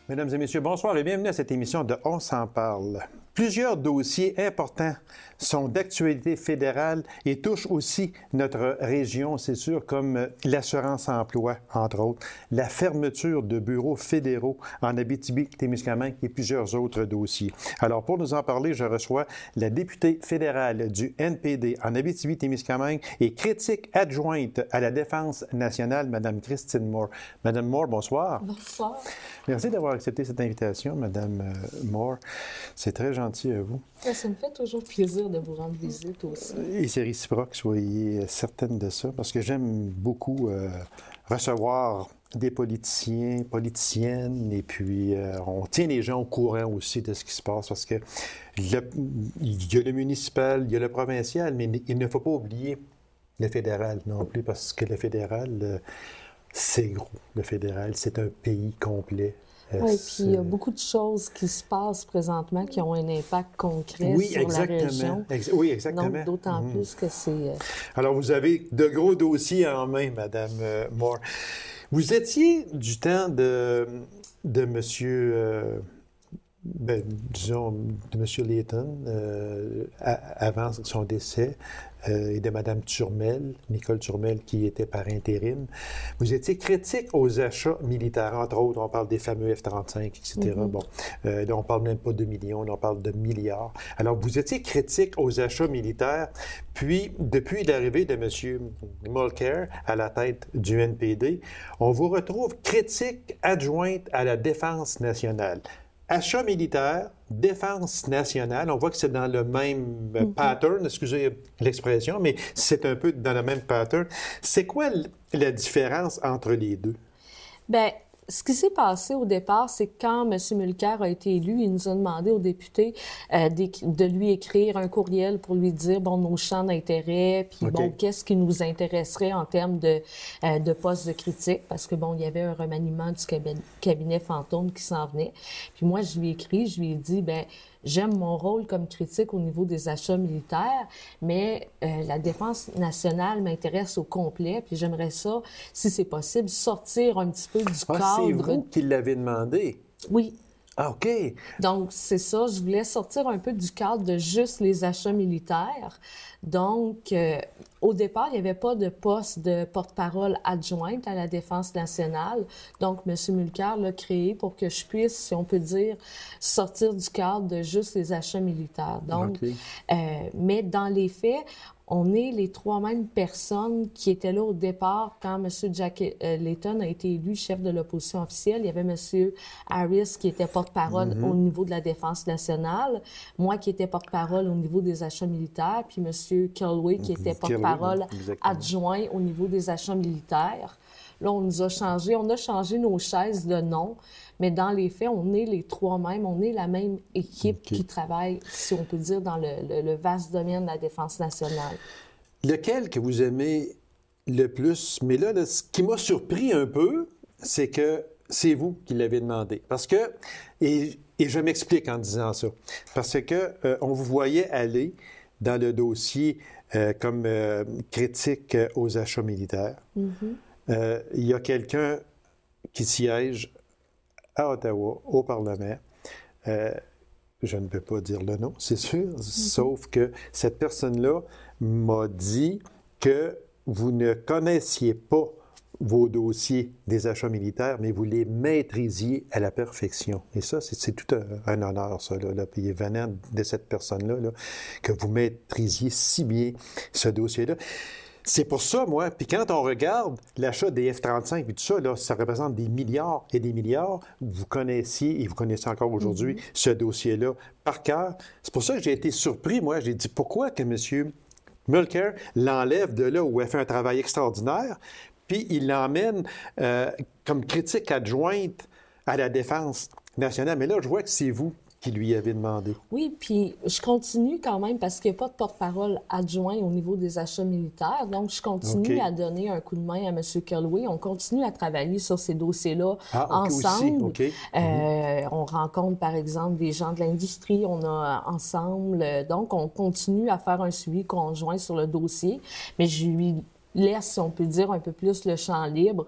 Mesdames et messieurs, bonsoir et bienvenue à cette émission de On s'en parle. Plusieurs dossiers importants sont d'actualité fédérale et touchent aussi notre région, c'est sûr, comme l'assurance-emploi, entre autres, la fermeture de bureaux fédéraux en Abitibi-Témiscamingue et plusieurs autres dossiers. Alors, pour nous en parler, je reçois la députée fédérale du NPD en Abitibi-Témiscamingue et critique adjointe à la Défense nationale, Mme Christine Moore. Madame Moore, bonsoir. Bonsoir. Merci d'avoir accepté cette invitation, Madame Moore. C'est très gentil à vous. Ça me fait toujours plaisir de vous rendre visite aussi. Et c'est réciproque, soyez certaine de ça, parce que j'aime beaucoup recevoir des politiciens, politiciennes, et puis on tient les gens au courant aussi de ce qui se passe, parce que il y a le municipal, il y a le provincial, mais il ne faut pas oublier le fédéral non plus, parce que le fédéral, c'est gros. Le fédéral, c'est un pays complet. Oui, puis il y a beaucoup de choses qui se passent présentement qui ont un impact concret sur exactement. la région. Oui, exactement. Donc, d'autant plus que c'est... Alors, vous avez de gros dossiers en main, Madame Moore. Vous étiez du temps de Monsieur... disons, de M. Layton, avant son décès, et de Mme Turmel, Nicole Turmel, qui était par intérim. Vous étiez critique aux achats militaires, entre autres, on parle des fameux F-35, etc. Mm-hmm. Bon, là, on parle même pas de millions, on parle de milliards. Alors, vous étiez critique aux achats militaires, puis, depuis l'arrivée de M. Mulcair à la tête du NPD, on vous retrouve critique adjointe à la Défense nationale. Achat militaire, défense nationale, on voit que c'est dans le même pattern, excusez l'expression, mais c'est un peu dans le même pattern. C'est quoi la différence entre les deux? Bien, ce qui s'est passé au départ, c'est que quand M. Mulcair a été élu, il nous a demandé aux députés de lui écrire un courriel pour lui dire, bon, nos champs d'intérêt, puis bon, qu'est-ce qui nous intéresserait en termes de postes de critique, parce que bon, il y avait un remaniement du cabinet fantôme qui s'en venait. Puis moi, je lui ai écrit, je lui ai dit, ben j'aime mon rôle comme critique au niveau des achats militaires, mais la défense nationale m'intéresse au complet, puis j'aimerais ça, si c'est possible, sortir un petit peu du cadre. C'est vous qui l'avez demandé? Oui. Ah, OK. Donc, c'est ça, je voulais sortir un peu du cadre de juste les achats militaires. Donc, au départ, il n'y avait pas de poste de porte-parole adjointe à la Défense nationale. Donc, M. Mulcair l'a créé pour que je puisse, si on peut dire, sortir du cadre de juste les achats militaires. Donc, mais dans les faits, on est les trois mêmes personnes qui étaient là au départ quand M. Jack Layton a été élu chef de l'opposition officielle. Il y avait M. Harris qui était porte-parole au niveau de la Défense nationale, moi qui étais porte-parole au niveau des achats militaires, puis M. Kelway qui était porte-parole adjoint au niveau des achats militaires. Là, on a changé nos chaises de nom, mais dans les faits, on est les trois mêmes, on est la même équipe qui travaille, si on peut dire, dans le vaste domaine de la Défense nationale. Lequel que vous aimez le plus? Mais là, ce qui m'a surpris un peu, c'est que c'est vous qui l'avez demandé. Parce que, et je m'explique en disant ça, parce que on vous voyait aller dans le dossier comme critique aux achats militaires. Il y a quelqu'un qui siège à Ottawa, au Parlement. Je ne peux pas dire le nom, c'est sûr, sauf que cette personne-là m'a dit que vous ne connaissiez pas vos dossiers des achats militaires, mais vous les maîtrisiez à la perfection. Et ça, c'est tout un honneur, ça, là. Puis venant de cette personne-là, là, que vous maîtrisiez si bien ce dossier-là. C'est pour ça, moi, puis quand on regarde l'achat des F-35 et tout ça, là, ça représente des milliards et des milliards. Vous connaissiez, et vous connaissez encore aujourd'hui, ce dossier-là par cœur. C'est pour ça que j'ai été surpris, moi. J'ai dit, pourquoi que M. Mulcair l'enlève de là où elle fait un travail extraordinaire, puis il l'emmène comme critique adjointe à la Défense nationale. Mais là, je vois que c'est vous qui lui avez demandé. Oui, puis je continue quand même parce qu'il n'y a pas de porte-parole adjoint au niveau des achats militaires. Donc, je continue à donner un coup de main à M. Kelway. On continue à travailler sur ces dossiers-là ensemble. On rencontre, par exemple, des gens de l'industrie. On a ensemble. Donc, on continue à faire un suivi conjoint sur le dossier. Mais je lui laisse, si on peut dire, un peu plus le champ libre,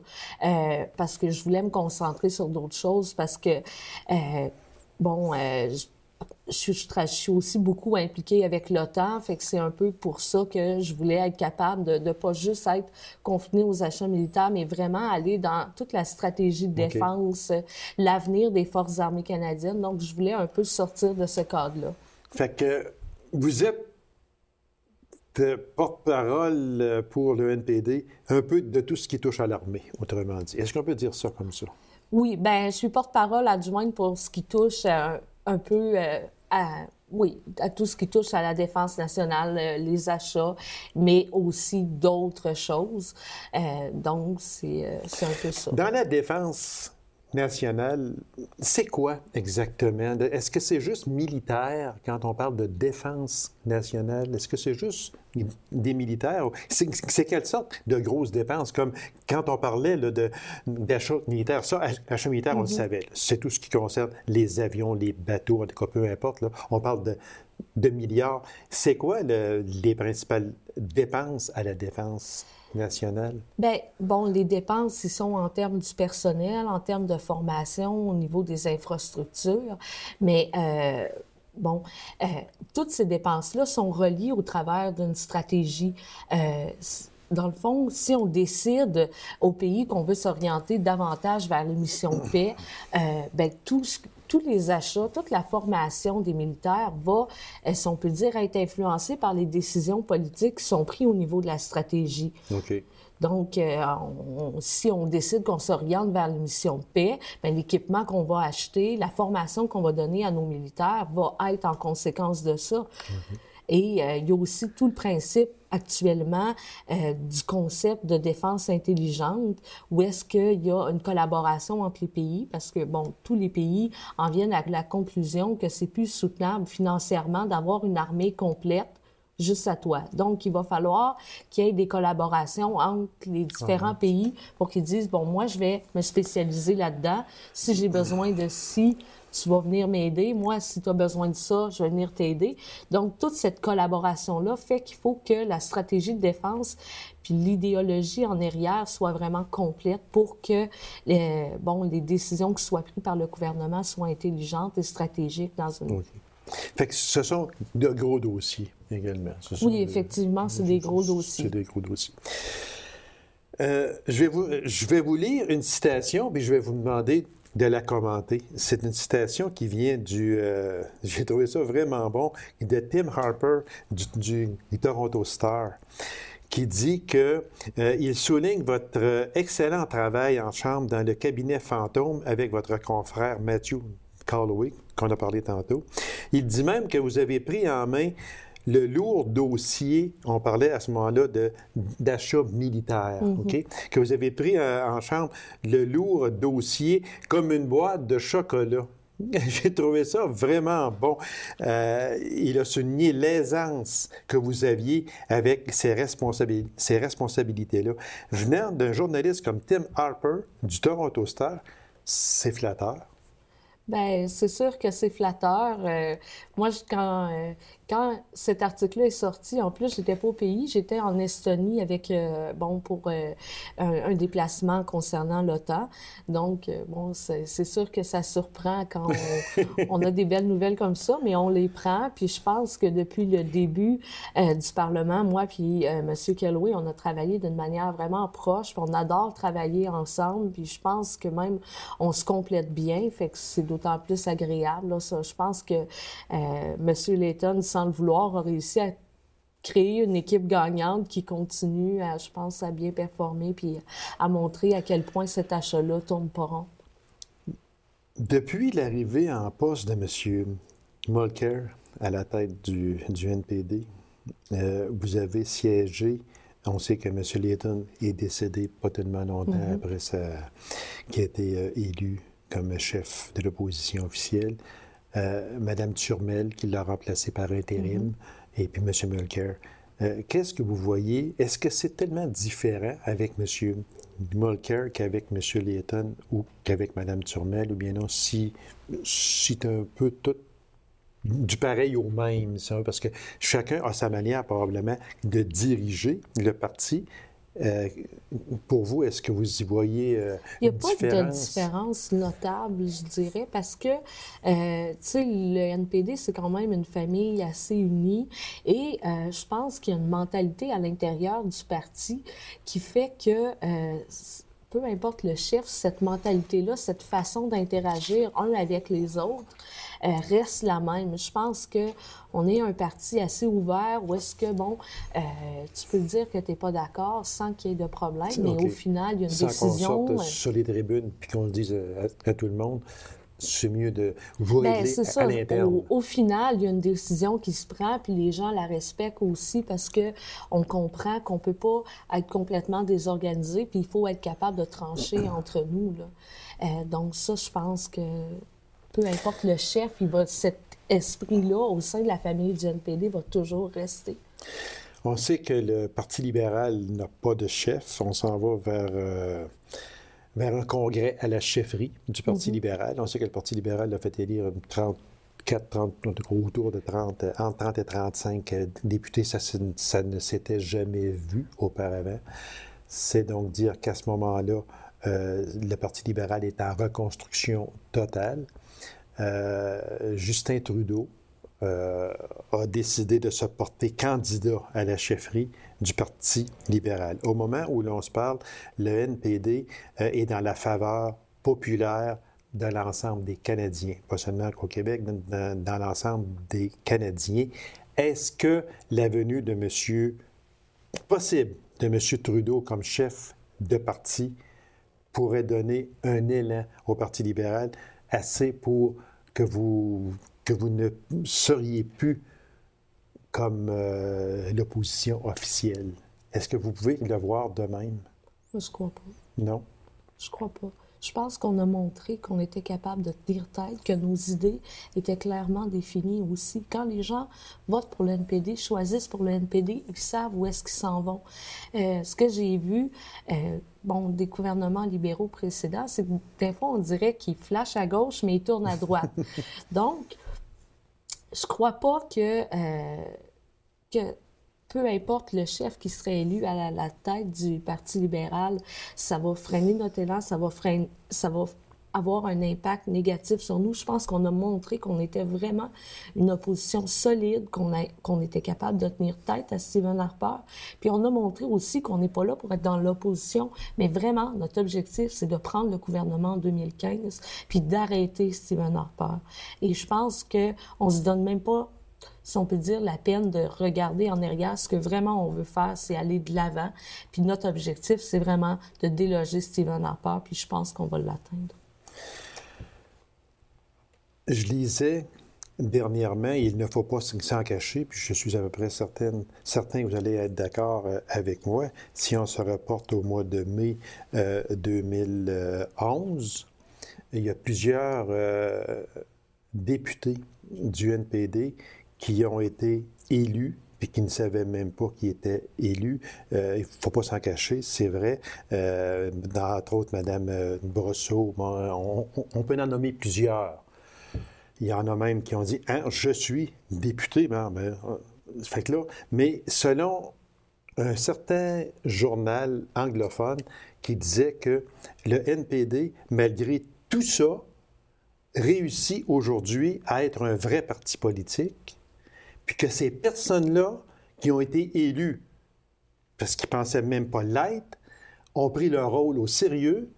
parce que je voulais me concentrer sur d'autres choses, parce que, je suis aussi beaucoup impliquée avec l'OTAN, fait que c'est un peu pour ça que je voulais être capable de pas juste être confinée aux achats militaires, mais vraiment aller dans toute la stratégie de défense, l'avenir des Forces armées canadiennes. Donc, je voulais un peu sortir de ce cadre-là. Fait que vous êtes porte-parole pour le NPD, un peu de tout ce qui touche à l'armée, autrement dit. Est-ce qu'on peut dire ça comme ça? Oui, je suis porte-parole adjointe pour ce qui touche un peu à tout ce qui touche à la défense nationale, les achats, mais aussi d'autres choses. Donc, c'est un peu ça. Dans la défense nationale, c'est quoi exactement? Est-ce que c'est juste militaire quand on parle de défense nationale? Est-ce que c'est juste des militaires? C'est quelle sorte de grosses dépenses? Comme quand on parlait d'achat militaire, ça, achat militaire, on le savait. C'est tout ce qui concerne les avions, les bateaux, en tout cas, peu importe. Là, on parle de milliards. C'est quoi les principales dépenses à la défense nationale? Les dépenses, ils sont en termes du personnel, en termes de formation, au niveau des infrastructures, mais toutes ces dépenses-là sont reliées au travers d'une stratégie. Dans le fond, si on décide au pays qu'on veut s'orienter davantage vers les missions de paix, tous les achats, toute la formation des militaires va, si on peut dire, être influencée par les décisions politiques qui sont prises au niveau de la stratégie. OK. Donc, si on décide qu'on s'oriente vers les missions de paix, l'équipement qu'on va acheter, la formation qu'on va donner à nos militaires va être en conséquence de ça. Et il y a aussi tout le principe actuellement du concept de défense intelligente, où est-ce qu'il y a une collaboration entre les pays, parce que, tous les pays en viennent à la conclusion que c'est plus soutenable financièrement d'avoir une armée complète juste à toi. Donc, il va falloir qu'il y ait des collaborations entre les différents pays pour qu'ils disent, moi, je vais me spécialiser là-dedans. Si j'ai besoin de ci, tu vas venir m'aider. Moi, si tu as besoin de ça, je vais venir t'aider. Donc, toute cette collaboration-là fait qu'il faut que la stratégie de défense puis l'idéologie en arrière soit vraiment complète pour que les décisions qui soient prises par le gouvernement soient intelligentes et stratégiques dans une... Fait que ce sont de gros dossiers également. Oui, effectivement, c'est des gros dossiers. C'est des gros dossiers. Je vais vous lire une citation, puis je vais vous demander de la commenter. C'est une citation qui vient j'ai trouvé ça vraiment bon, de Tim Harper du Toronto Star, qui dit que il souligne votre excellent travail en chambre dans le cabinet fantôme avec votre confrère Matthew Calloway, qu'on a parlé tantôt. Il dit même que vous avez pris en main le lourd dossier, on parlait à ce moment-là d'achat militaire, OK? Que vous avez pris en chambre le lourd dossier comme une boîte de chocolat. J'ai trouvé ça vraiment bon. Il a souligné l'aisance que vous aviez avec ces responsabilités-là. Venant d'un journaliste comme Tim Harper du Toronto Star, c'est flatteur. C'est sûr que c'est flatteur. Moi, quand cet article-là est sorti, en plus, j'étais pas au pays, j'étais en Estonie avec, pour un déplacement concernant l'OTAN. Donc, c'est sûr que ça surprend quand on a des belles nouvelles comme ça, mais on les prend. Puis je pense que depuis le début du Parlement, moi puis M. Calloway, on a travaillé d'une manière vraiment proche. Puis on adore travailler ensemble. Puis je pense que même on se complète bien. Fait que c'est d'autant plus agréable. Là, ça. Je pense que M. Layton, sans le vouloir, a réussi à créer une équipe gagnante qui continue, je pense, à bien performer puis à montrer à quel point cet achat-là tourne pas rond. Depuis l'arrivée en poste de M. Mulcair à la tête du NPD, vous avez siégé. On sait que M. Layton est décédé pas tellement longtemps après qu'il a été élu comme chef de l'opposition officielle. Mme Turmel, qui l'a remplacé par intérim, et puis M. Mulcair. Qu'est-ce que vous voyez? Est-ce que c'est tellement différent avec M. Mulcair qu'avec M. Layton ou qu'avec Mme Turmel, ou bien non, si c'est un peu tout du pareil au même, ça, parce que chacun a sa manière probablement de diriger le parti. Pour vous, est-ce que vous y voyez Il n'y a une pas différence? de différence notable, je dirais, parce que, tu sais, le NPD, c'est quand même une famille assez unie et je pense qu'il y a une mentalité à l'intérieur du parti qui fait que, peu importe le chef, cette mentalité-là, cette façon d'interagir un avec les autres reste la même. Je pense que on est un parti assez ouvert où est-ce que, bon, tu peux dire que tu n'es pas d'accord sans qu'il y ait de problème, mais OK. au final, il y a une Sans décision. qu'on sorte sur les tribunes puis qu'on le dise à tout le monde, c'est mieux de vous Ben, régler c'est à ça. l'interne. Au final, il y a une décision qui se prend, puis les gens la respectent aussi parce que on comprend qu'on peut pas être complètement désorganisé, puis il faut être capable de trancher entre nous, là. Donc ça, je pense que peu importe le chef, cet esprit-là au sein de la famille du NPD va toujours rester. On sait que le Parti libéral n'a pas de chef. On s'en va vers un congrès à la chefferie du Parti libéral. On sait que le Parti libéral a fait élire 30, autour de 30, entre 30 et 35 députés. Ça ne s'était jamais vu auparavant. C'est donc dire qu'à ce moment-là, le Parti libéral est en reconstruction totale. Justin Trudeau a décidé de se porter candidat à la chefferie du Parti libéral. Au moment où l'on se parle, le NPD est dans la faveur populaire de l'ensemble des Canadiens, pas seulement qu'au Québec, dans l'ensemble des Canadiens. Est-ce que la venue de possible de M. Trudeau comme chef de parti pourrait donner un élan au Parti libéral assez pour que vous ne seriez plus comme l'opposition officielle? Est-ce que vous pouvez le voir de même? Je crois pas. Non? Je crois pas. Je pense qu'on a montré qu'on était capable de tenir tête, que nos idées étaient clairement définies aussi. Quand les gens votent pour le NPD, choisissent pour le NPD, ils savent où est-ce qu'ils s'en vont. Ce que j'ai vu, des gouvernements libéraux précédents, c'est que des fois, on dirait qu'ils flashent à gauche, mais ils tournent à droite. Donc, je crois pas que peu importe le chef qui serait élu à la tête du Parti libéral, ça va freiner notre élan, ça va avoir un impact négatif sur nous. Je pense qu'on a montré qu'on était vraiment une opposition solide, qu'on était capable de tenir tête à Stephen Harper. Puis on a montré aussi qu'on n'est pas là pour être dans l'opposition, mais vraiment, notre objectif, c'est de prendre le gouvernement en 2015 puis d'arrêter Stephen Harper. Et je pense qu'on se donne même pas, si on peut dire, la peine de regarder en arrière. Ce que vraiment on veut faire, c'est aller de l'avant. Puis notre objectif, c'est vraiment de déloger Stephen Harper, puis je pense qu'on va l'atteindre. Je lisais dernièrement, il ne faut pas s'en cacher, puis je suis à peu près certain que vous allez être d'accord avec moi, si on se reporte au mois de mai 2011, il y a plusieurs députés du NPD qui ont été élus puis qui ne savaient même pas qu'ils étaient élus. Il ne faut pas s'en cacher, c'est vrai. Entre autres, Mme Brosseau, on peut en nommer plusieurs. Il y en a même qui ont dit « je suis député ». Fait que là, mais selon un certain journal anglophone qui disait que le NPD, malgré tout ça, réussit aujourd'hui à être un vrai parti politique, puis que ces personnes-là qui ont été élues, parce qu'ils ne pensaient même pas l'être, ont pris leur rôle au sérieux,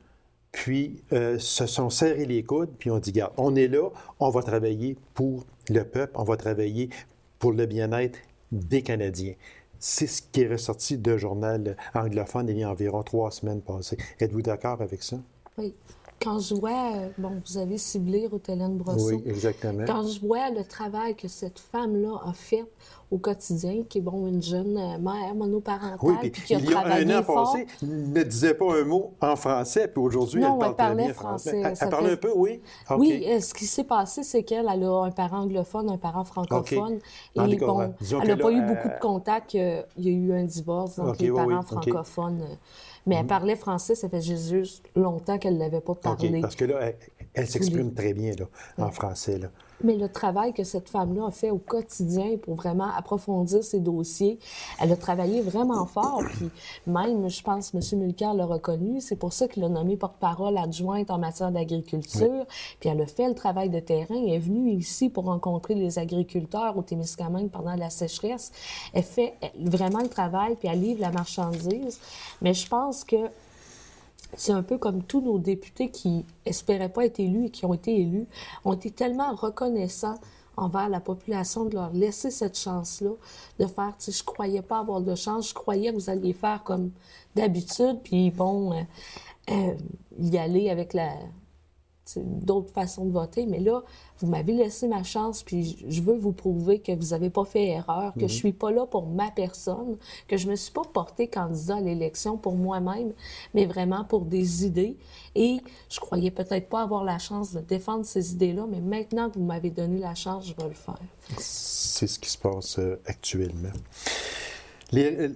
puis se sont serrés les coudes, puis ont dit, regarde, on est là, on va travailler pour le peuple, on va travailler pour le bien-être des Canadiens. C'est ce qui est ressorti d'un journal anglophone il y a environ 3 semaines passées. Êtes-vous d'accord avec ça? Oui. Quand je vois, vous avez ciblé Ruth-Hélène Brosseau. Oui, exactement. Quand je vois le travail que cette femme-là a fait au quotidien, qui est une jeune mère monoparentale, puis qui a travaillé il y a un an fort. passé, ne disait pas un mot en français, puis aujourd'hui, elle parle très bien français. Elle parlait un peu, oui? Okay. Oui, ce qui s'est passé, c'est qu'elle a un parent anglophone, un parent francophone. Okay. Et elle n'a pas eu beaucoup de contacts. Il y a eu un divorce entre les parents francophones. Mais elle parlait français, ça fait juste longtemps qu'elle ne l'avait pas parlé. Parce que là, Elle s'exprime très bien là, en français. Là. Mais le travail que cette femme-là a fait au quotidien pour vraiment approfondir ses dossiers, elle a travaillé vraiment fort. Puis même, je pense, M. Mulcair l'a reconnu. C'est pour ça qu'il l'a nommée porte-parole adjointe en matière d'agriculture. Oui. Puis elle a fait le travail de terrain. Elle est venue ici pour rencontrer les agriculteurs au Témiscamingue pendant la sécheresse. Elle fait vraiment le travail, puis elle livre la marchandise. Mais je pense que c'est un peu comme tous nos députés qui espéraient pas être élus et qui ont été élus, ont été tellement reconnaissants envers la population de leur laisser cette chance-là, de faire, tu sais, je croyais pas avoir de chance, je croyais que vous alliez faire comme d'habitude, puis bon, y aller avec d'autres façons de voter, mais là, vous m'avez laissé ma chance, puis je veux vous prouver que vous n'avez pas fait erreur, que je suis pas là pour ma personne, que je me suis pas portée candidat à l'élection pour moi-même, mais vraiment pour des idées. Et je croyais peut-être pas avoir la chance de défendre ces idées-là, mais maintenant que vous m'avez donné la chance, je vais le faire. C'est ce qui se passe actuellement. Les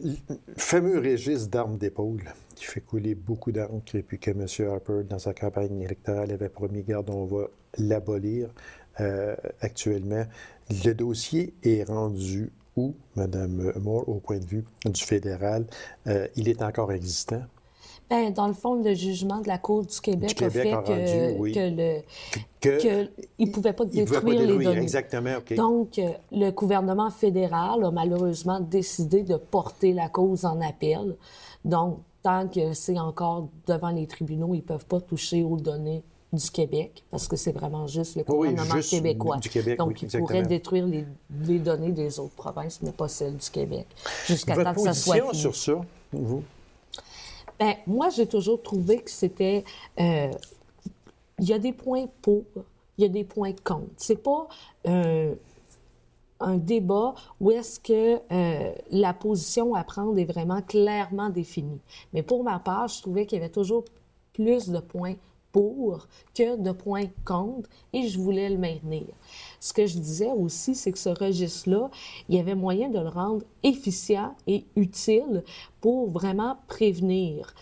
fameux registre d'armes d'épaule qui fait couler beaucoup d'encre et puis que M. Harper, dans sa campagne électorale, avait promis, garde, on va l'abolir actuellement. Le dossier est rendu où, Mme Moore, au point de vue du fédéral? Il est encore existant? Bien, dans le fond, le jugement de la Cour du Québec a fait qu'il ne pouvait pas détruire les données. Exactement, OK. Donc, le gouvernement fédéral a malheureusement décidé de porter la cause en appel. Donc, tant que c'est encore devant les tribunaux, ils ne peuvent pas toucher aux données du Québec, parce que c'est vraiment juste le gouvernement québécois. Du Québec, donc, ils pourraient détruire les données des autres provinces, mais pas celles du Québec, jusqu'à temps que ça soit fini. Votre position sur ça, vous? Bien, moi, j'ai toujours trouvé que c'était... il y a des points pour, il y a des points contre. C'est pas un débat où est-ce que la position à prendre est vraiment clairement définie. Mais pour ma part, je trouvais qu'il y avait toujours plus de points pour que de points contre, et je voulais le maintenir. Ce que je disais aussi, c'est que ce registre-là, il y avait moyen de le rendre efficient et utile pour vraiment prévenir.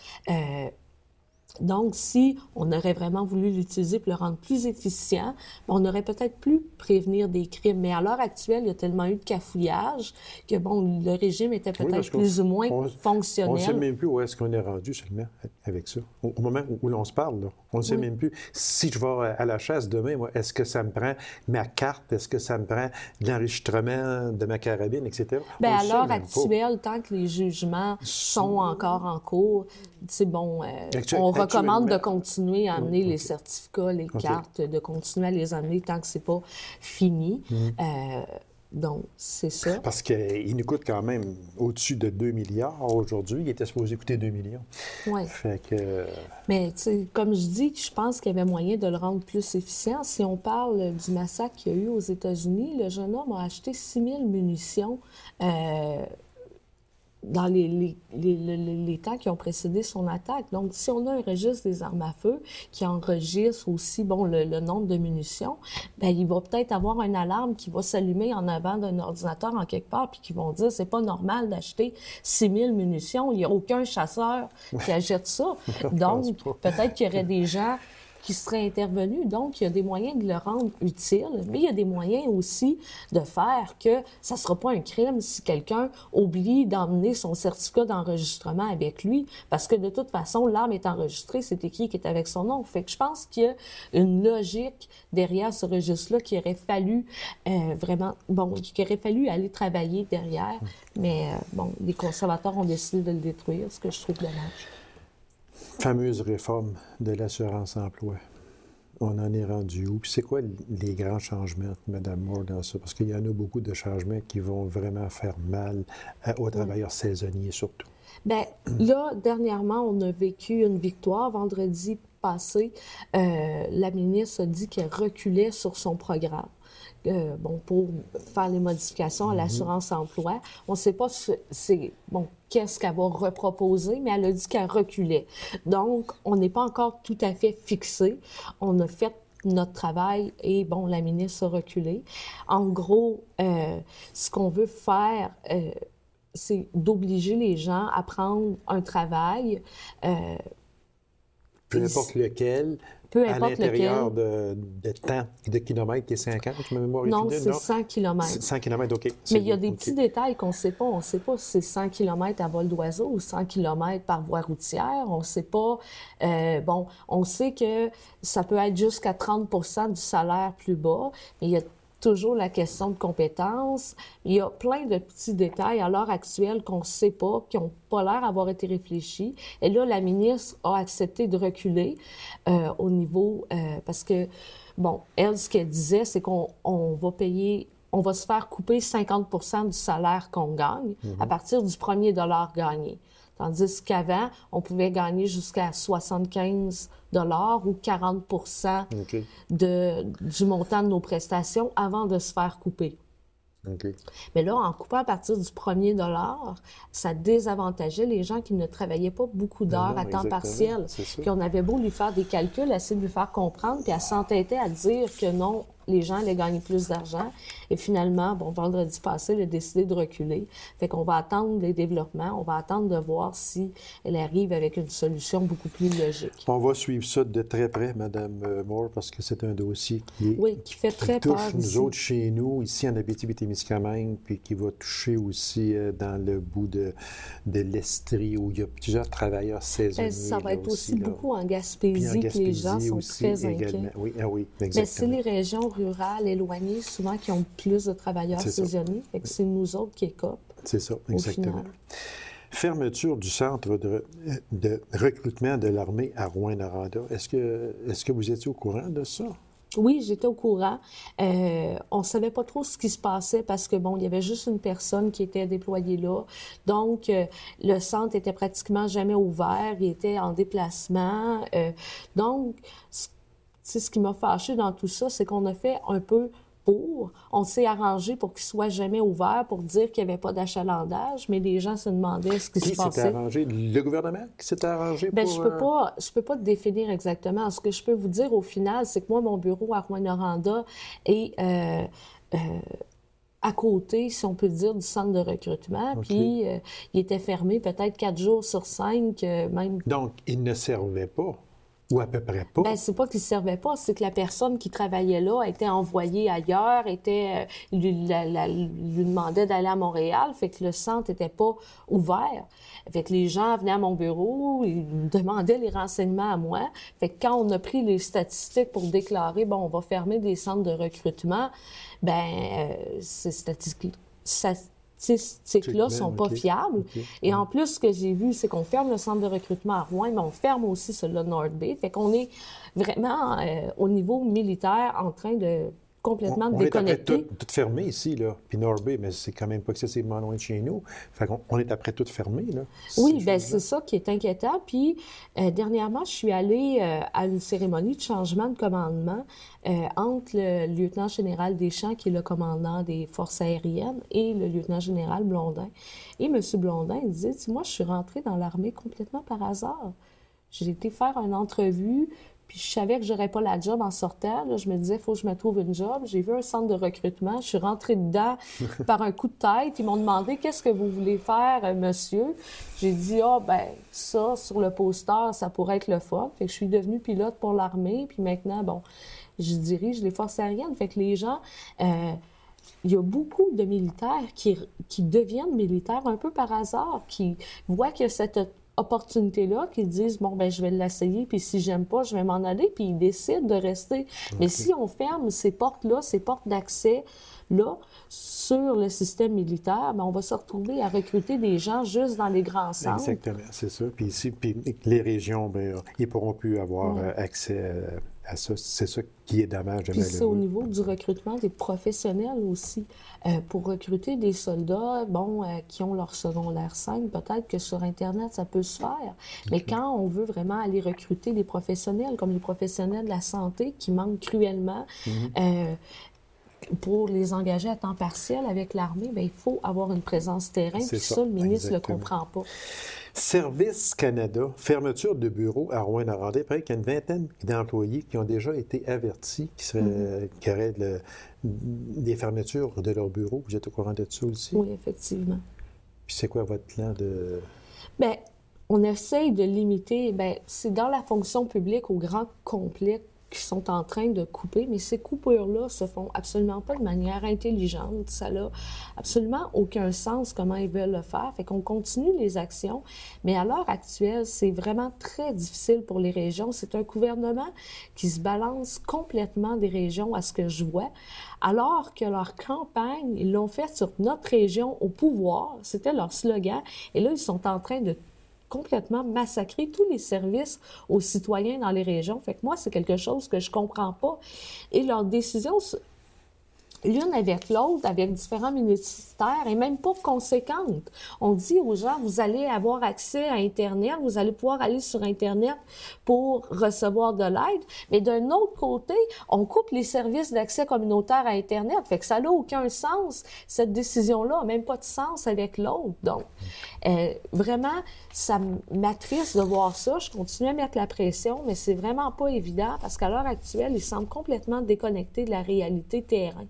Donc, si on aurait vraiment voulu l'utiliser pour le rendre plus efficient, on aurait peut-être pu prévenir des crimes. Mais à l'heure actuelle, il y a tellement eu de cafouillage que, bon, le régime était peut-être plus ou moins fonctionnel. On ne sait même plus où est-ce qu'on est rendu seulement avec ça. Au moment où l'on se parle, là, on ne sait même plus. Si je vais à la chasse demain, moi, est-ce que ça me prend ma carte? Est-ce que ça me prend l'enregistrement de ma carabine, etc.? Bien, à l'heure actuelle, tant que les jugements sont encore en cours, c'est bon, on recommande de continuer à amener les certificats, les cartes, de continuer à les amener tant que c'est pas fini. Donc, c'est ça. Parce qu'il nous coûte quand même au-dessus de 2 milliards aujourd'hui. Il était supposé coûter 2 millions. Oui. Fait que... Mais, tu sais, comme je dis, je pense qu'il y avait moyen de le rendre plus efficient. Si on parle du massacre qu'il y a eu aux États-Unis, le jeune homme a acheté 6 000 munitions dans les temps qui ont précédé son attaque. Donc, si on a un registre des armes à feu qui enregistre aussi, bon, le nombre de munitions, bien, il va peut-être avoir une alarme qui va s'allumer en avant d'un ordinateur en quelque part, puis qui vont dire, c'est pas normal d'acheter 6 000 munitions. Il n'y a aucun chasseur qui achète ça. Donc, peut-être qu'il y aurait des gens qui seraient intervenus. Donc, il y a des moyens de le rendre utile, mais il y a des moyens aussi de faire que ça ne sera pas un crime si quelqu'un oublie d'emmener son certificat d'enregistrement avec lui, parce que de toute façon, l'arme est enregistrée, c'est écrit qu'il est avec son nom. Fait que je pense qu'il y a une logique derrière ce registre-là qu'il aurait fallu vraiment, bon, qu'il aurait fallu aller travailler derrière, mais bon, les conservateurs ont décidé de le détruire, ce que je trouve dommage. Fameuse réforme de l'assurance-emploi. On en est rendu où? Puis c'est quoi les grands changements, Mme Moore, dans ça? Parce qu'il y en a beaucoup de changements qui vont vraiment faire mal aux travailleurs saisonniers, surtout. Bien, là, dernièrement, on a vécu une victoire. Vendredi passé, la ministre a dit qu'elle reculait sur son programme. Bon, pour faire les modifications à l'assurance-emploi. On ne sait pas qu'est-ce qu'elle va reproposer, mais elle a dit qu'elle reculait. Donc, on n'est pas encore tout à fait fixé. On a fait notre travail et, bon, la ministre a reculé. En gros, ce qu'on veut faire, c'est d'obliger les gens à prendre un travail. Peu importe lequel, peu à importe l'intérieur lequel. de temps, de kilomètres, qui est 50, je me mémoire Non, fidèle, c'est 100 km. 100 km, OK. Mais il y a des OK. petits détails qu'on ne sait pas. On ne sait pas si c'est 100 km à vol d'oiseau ou 100 km par voie routière. On ne sait pas. Bon, on sait que ça peut être jusqu'à 30 du salaire plus bas, mais il y a toujours la question de compétences. Il y a plein de petits détails à l'heure actuelle qu'on ne sait pas, qui n'ont pas l'air d'avoir été réfléchis. Et là, la ministre a accepté de reculer au niveau... parce que, bon, elle, ce qu'elle disait, c'est qu'on va payer... On va se faire couper 50 du salaire qu'on gagne à partir du premier dollar gagné. Tandis qu'avant, on pouvait gagner jusqu'à 75 ou 40 OK. du montant de nos prestations avant de se faire couper. OK. Mais là, en coupant à partir du premier dollar, ça désavantageait les gens qui ne travaillaient pas beaucoup d'heures à temps exactement. partiel. C'est ça. Puis on avait beau lui faire des calculs, essayer de lui faire comprendre, puis elle s'entêtait à dire que non, les gens allaient gagner plus d'argent. Et finalement, bon, vendredi passé, elle a décidé de reculer. Fait qu'on va attendre les développements, on va attendre de voir si elle arrive avec une solution beaucoup plus logique. On va suivre ça de très près, Mme Moore, parce que c'est un dossier qui fait très touche peur nous ici. autres chez nous, ici en Abitibi-Témiscamingue, puis qui va toucher aussi dans le bout de l'Estrie, où il y a plusieurs travailleurs saisonniers. Ça va être aussi là. beaucoup en Puis en Gaspésie que les gens Gaspésie sont aussi, très inquiets. également. Oui, oui, Mais c'est exactement. les régions rurales éloignées, souvent, qui ont plus de travailleurs C'est ça. saisonniers. Fait que c'est nous autres qui écopent. C'est ça, Au exactement. final. Fermeture du centre de recrutement de l'armée à Rouyn-Noranda. Est-ce que vous étiez au courant de ça? Oui, j'étais au courant. On ne savait pas trop ce qui se passait parce que, bon, il y avait juste une personne qui était déployée là. Donc, le centre était pratiquement jamais ouvert. Il était en déplacement. Donc, ce qui m'a fâchée dans tout ça, c'est qu'on a fait un peu on s'est arrangé pour qu'il soit jamais ouvert, pour dire qu'il n'y avait pas d'achalandage, mais les gens se demandaient ce qui se passait. Qui s'était arrangé? Le gouvernement qui s'était arrangé pour... Bien, je peux pas te définir exactement. Ce que je peux vous dire au final, c'est que moi, mon bureau à Rouyn-Noranda est à côté, si on peut dire, du centre de recrutement. OK. Puis, il était fermé peut-être 4 jours sur 5, même. Donc, il ne servait pas, ou à peu près pas. Bien, c'est pas qu'il ne servait pas, c'est que la personne qui travaillait là était envoyée ailleurs, lui demandait d'aller à Montréal, fait que le centre n'était pas ouvert. Fait que les gens venaient à mon bureau, ils me demandaient les renseignements à moi. Fait que quand on a pris les statistiques pour déclarer, bon, on va fermer des centres de recrutement, ces statistiques-là sont pas fiables. OK. Et en plus, ce que j'ai vu, c'est qu'on ferme le centre de recrutement à Rouen, mais on ferme aussi celui-là de North Bay. Fait qu'on est vraiment, au niveau militaire, en train de complètement déconnecter. On est après tout fermé ici, là. Puis North Bay, mais c'est quand même pas excessivement loin de chez nous. Fait qu'on est après tout fermé, là. Oui, bien, c'est ça qui est inquiétant. Puis, dernièrement, je suis allée à une cérémonie de changement de commandement entre le lieutenant général Deschamps, qui est le commandant des forces aériennes, et le lieutenant général Blondin. Et M. Blondin, il disait, moi, je suis rentré dans l'armée complètement par hasard. J'ai été faire une entrevue, puis je savais que j'aurais pas la job en sortant. Là, je me disais, il faut que je me trouve une job. J'ai vu un centre de recrutement. Je suis rentrée dedans par un coup de tête. Ils m'ont demandé, qu'est-ce que vous voulez faire, monsieur? J'ai dit, ça, sur le poster, ça pourrait être le fun. Fait que je suis devenue pilote pour l'armée. Puis maintenant, bon, je dirige les forces aériennes. Fait que les gens... il y a beaucoup de militaires qui deviennent militaires un peu par hasard, qui voient que cette opportunité-là, qui disent, bon, je vais l'essayer, puis si j'aime pas, je vais m'en aller, puis ils décident de rester. Okay. Mais si on ferme ces portes-là, ces portes d'accès-là, sur le système militaire, on va se retrouver à recruter des gens juste dans les grands centres. Exactement, c'est ça. Puis ici, les régions, ils pourront plus avoir accès à ça. C'est ça qui est dommage. Puis c'est au niveau du recrutement des professionnels aussi. Pour recruter des soldats, qui ont leur secondaire 5, peut-être que sur Internet, ça peut se faire. Okay. Mais quand on veut vraiment aller recruter des professionnels, comme les professionnels de la santé, qui manquent cruellement, pour les engager à temps partiel avec l'armée, il faut avoir une présence terrain, puis ça, le ministre ne le comprend pas. Service Canada, fermeture de bureaux à Rouyn-Noranda. Il paraît qu'il y a une vingtaine d'employés qui ont déjà été avertis qu'il y aurait des fermetures de leurs bureaux. Vous êtes au courant de ça aussi? Oui, effectivement. Puis c'est quoi votre plan de... on essaye de limiter, bien, c'est dans la fonction publique au grand complet qui sont en train de couper, mais ces coupures-là se font absolument pas de manière intelligente. Ça n'a absolument aucun sens comment ils veulent le faire. Fait qu'on continue les actions, mais à l'heure actuelle, c'est vraiment très difficile pour les régions. C'est un gouvernement qui se balance complètement des régions à ce que je vois, alors que leur campagne, ils l'ont fait sur notre région au pouvoir. C'était leur slogan. Et là, ils sont en train de complètement massacrer tous les services aux citoyens dans les régions. Fait que moi, c'est quelque chose que je comprends pas. Et leurs décisions, l'une avec l'autre, avec différents ministères, est même pas conséquente. On dit aux gens, vous allez avoir accès à Internet, vous allez pouvoir aller sur Internet pour recevoir de l'aide, mais d'un autre côté, on coupe les services d'accès communautaire à Internet. Fait que ça n'a aucun sens. Cette décision-là n'a même pas de sens avec l'autre. Donc, vraiment, ça m'attriste de voir ça. Je continue à mettre la pression, mais c'est vraiment pas évident parce qu'à l'heure actuelle, ils semblent complètement déconnectés de la réalité terrain.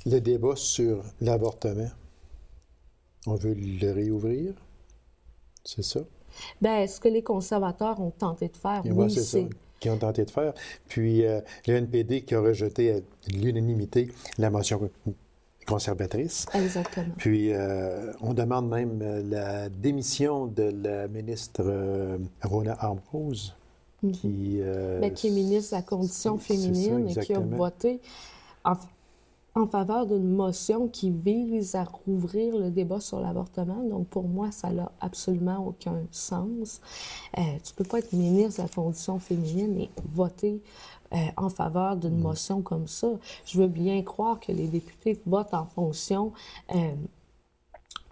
Le débat sur l'avortement, on veut le réouvrir, c'est ça? Bien, ce que les conservateurs ont tenté de faire, oui, c'est ça qu'ils ont tenté de faire. Puis le NPD qui a rejeté à l'unanimité la motion conservatrice. Exactement. Puis on demande même la démission de la ministre Rona Armstrong, qui est ministre de la Condition féminine et qui a voté en faveur d'une motion qui vise à rouvrir le débat sur l'avortement. Donc, pour moi, ça n'a absolument aucun sens. Tu ne peux pas être ministre de la Condition féminine et voter en faveur d'une motion comme ça. Je veux bien croire que les députés votent en fonction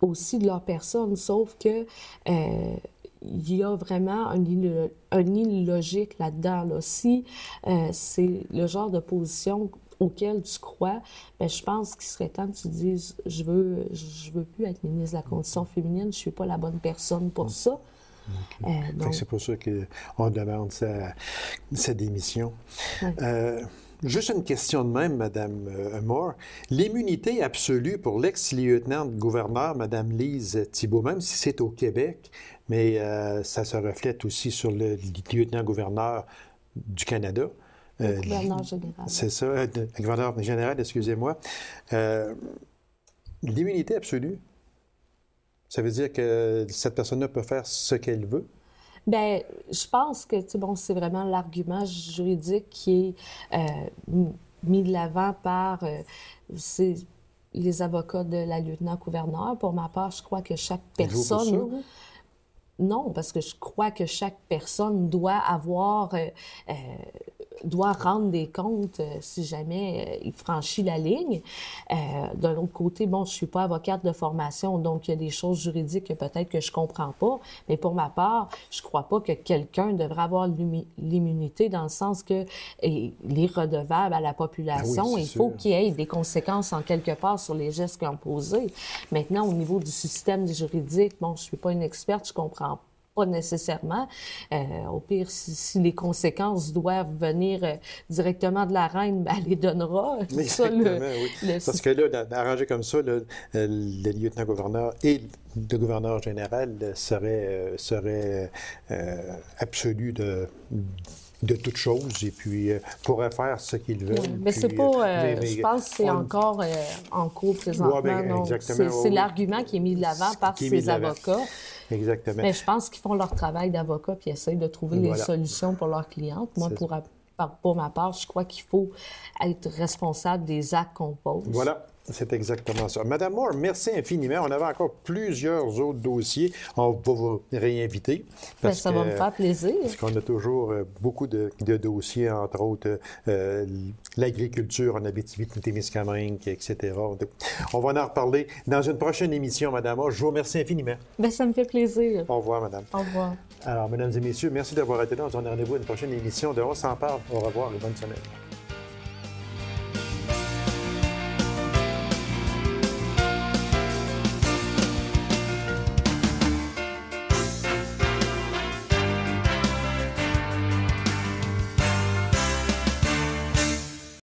aussi de leur personne, sauf que il y a vraiment un illogique là-dedans. Là. Si c'est le genre de position auquel tu crois, bien, je pense qu'il serait temps que tu dises « je veux plus être ministre de la Condition féminine, je suis pas la bonne personne pour ça. » Donc, c'est pour ça qu'on demande sa démission. Ouais. Juste une question de même, Mme Moore. L'immunité absolue pour l'ex-lieutenant-gouverneur, Mme Lise Thibault, même si c'est au Québec, mais ça se reflète aussi sur le lieutenant-gouverneur du Canada. Le gouverneur général. C'est ça, le gouverneur général, excusez-moi. L'immunité absolue, ça veut dire que cette personne-là peut faire ce qu'elle veut? Bien, je pense que, c'est vraiment l'argument juridique qui est mis de l'avant par les avocats de la lieutenant-gouverneur. Pour ma part, je crois que chaque personne... Non, parce que je crois que chaque personne doit rendre des comptes si jamais il franchit la ligne. D'un autre côté, je suis pas avocate de formation, donc il y a des choses juridiques que peut-être que je comprends pas. Mais pour ma part, je crois pas que quelqu'un devrait avoir l'immunité dans le sens que il est redevable à la population. Ah oui, il faut qu'il y ait des conséquences en quelque part sur les gestes qu'ils ont posés. Maintenant, au niveau du système juridique, je suis pas une experte, je comprends pas nécessairement. Au pire, si les conséquences doivent venir directement de la reine, elle les donnera. Oui. Parce que là, arrangé comme ça, le lieutenant-gouverneur et le gouverneur général seraient absolus de toutes choses et puis pourraient faire ce qu'ils veulent. Oui, mais c'est pas... je pense que c'est encore en cours présentement. C'est l'argument qui est mis de l'avant par ces avocats. Exactement. Mais je pense qu'ils font leur travail d'avocat puis essayent de trouver les solutions pour leurs clientes. Moi, pour ma part, je crois qu'il faut être responsable des actes qu'on pose. Voilà. C'est exactement ça. Madame Moore, merci infiniment. On avait encore plusieurs autres dossiers. On va vous réinviter. Ça va me faire plaisir. Parce qu'on a toujours beaucoup de dossiers, entre autres l'agriculture en Abitibi-Témiscamingue, etc. On va en reparler dans une prochaine émission, Madame Moore. Je vous remercie infiniment. Ça me fait plaisir. Au revoir, Madame. Au revoir. Alors, Mesdames et Messieurs, merci d'avoir été là. On se donne rendez-vous à une prochaine émission de On s'en parle. Au revoir et bonne semaine.